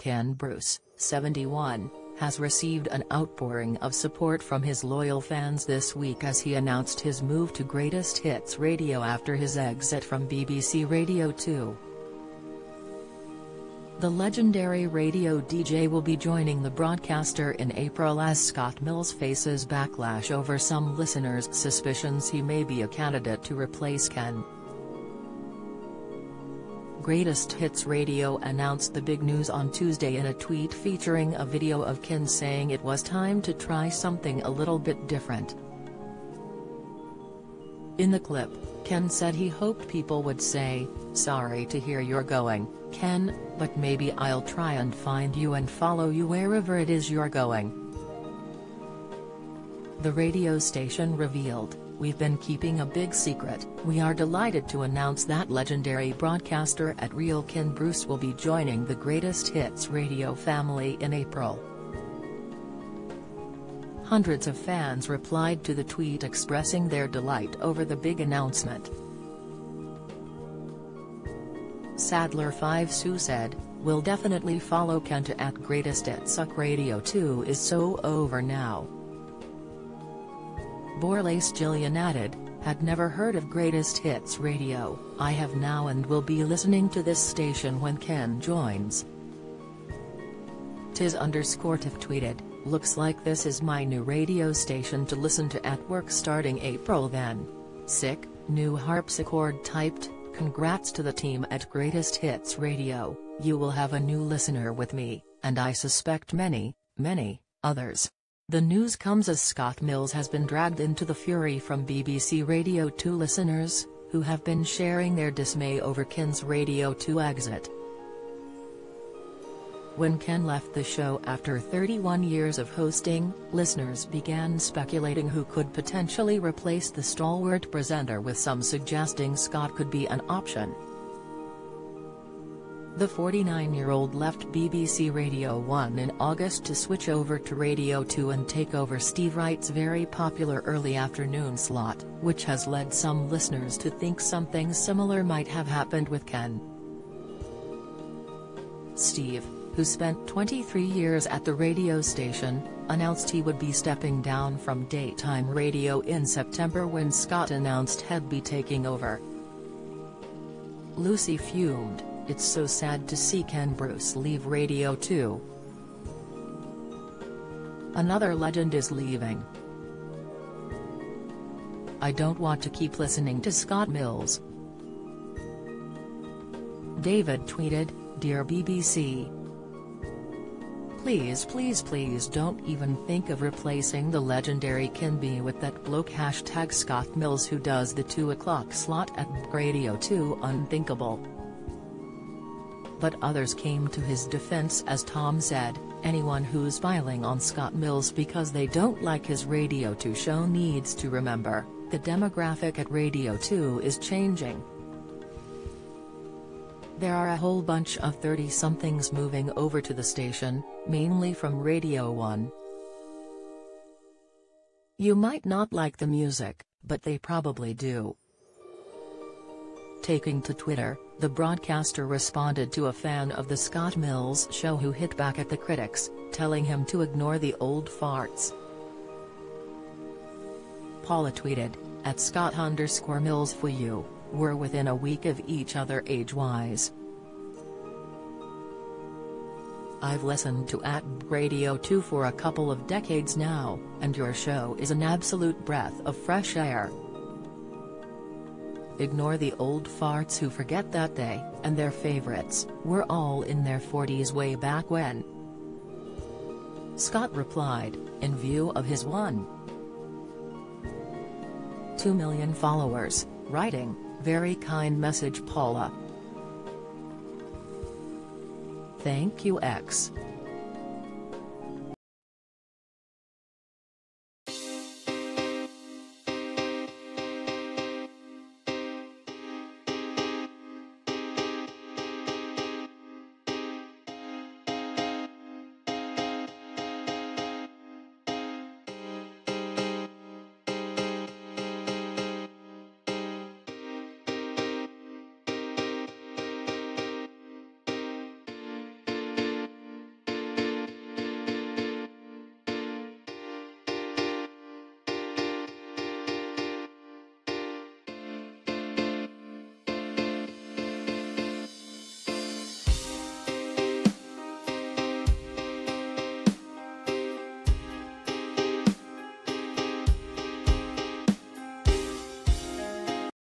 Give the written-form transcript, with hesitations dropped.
Ken Bruce, 71, has received an outpouring of support from his loyal fans this week as he announced his move to Greatest Hits Radio after his exit from BBC Radio 2. The legendary radio DJ will be joining the broadcaster in April as Scott Mills faces backlash over some listeners' suspicions he may be a candidate to replace Ken. Greatest Hits Radio announced the big news on Tuesday in a tweet featuring a video of Ken saying it was time to try something a little bit different. In the clip, Ken said he hoped people would say, "Sorry to hear you're going, Ken, but maybe I'll try and find you and follow you wherever it is you're going." The radio station revealed, "We've been keeping a big secret. We are delighted to announce that legendary broadcaster at Real Ken Bruce will be joining the Greatest Hits Radio family in April." Hundreds of fans replied to the tweet expressing their delight over the big announcement. Sadler5 Sue said, "We'll definitely follow Ken to at Greatest Hits Radio 2 is so over now." Borlace Jillian added, "Had never heard of Greatest Hits Radio, I have now and will be listening to this station when Ken joins." Tiz_Tiff tweeted, "Looks like this is my new radio station to listen to at work starting April then. Sick." New harpsichord typed, "Congrats to the team at Greatest Hits Radio, you will have a new listener with me, and I suspect many, many others." The news comes as Scott Mills has been dragged into the fury from BBC Radio 2 listeners, who have been sharing their dismay over Ken's Radio 2 exit. When Ken left the show after 31 years of hosting, listeners began speculating who could potentially replace the stalwart presenter, with some suggesting Scott could be an option. The 49-year-old left BBC Radio 1 in August to switch over to Radio 2 and take over Steve Wright's very popular early afternoon slot, which has led some listeners to think something similar might have happened with Ken. Steve, who spent 23 years at the radio station, announced he would be stepping down from daytime radio in September when Scott announced he'd be taking over. Lucy fumed, "It's so sad to see Ken Bruce leave Radio 2. Another legend is leaving. I don't want to keep listening to Scott Mills." David tweeted, "Dear BBC. Please don't even think of replacing the legendary Ken B with that bloke #Scott Mills who does the 2 o'clock slot at Radio 2 unthinkable." But others came to his defense as Tom said, "Anyone who's piling on Scott Mills because they don't like his Radio 2 show needs to remember, the demographic at Radio 2 is changing. There are a whole bunch of 30-somethings moving over to the station, mainly from Radio 1. You might not like the music, but they probably do." Taking to Twitter, the broadcaster responded to a fan of the Scott Mills show who hit back at the critics, telling him to ignore the old farts. Paula tweeted, "At Scott_Mills for you. We're within a week of each other age-wise. I've listened to at Radio 2 for a couple of decades now, and your show is an absolute breath of fresh air. Ignore the old farts who forget that they, and their favorites, were all in their 40s way back when." Scott replied, in view of his 1.2 million followers, writing, "Very kind message, Paula. Thank you X."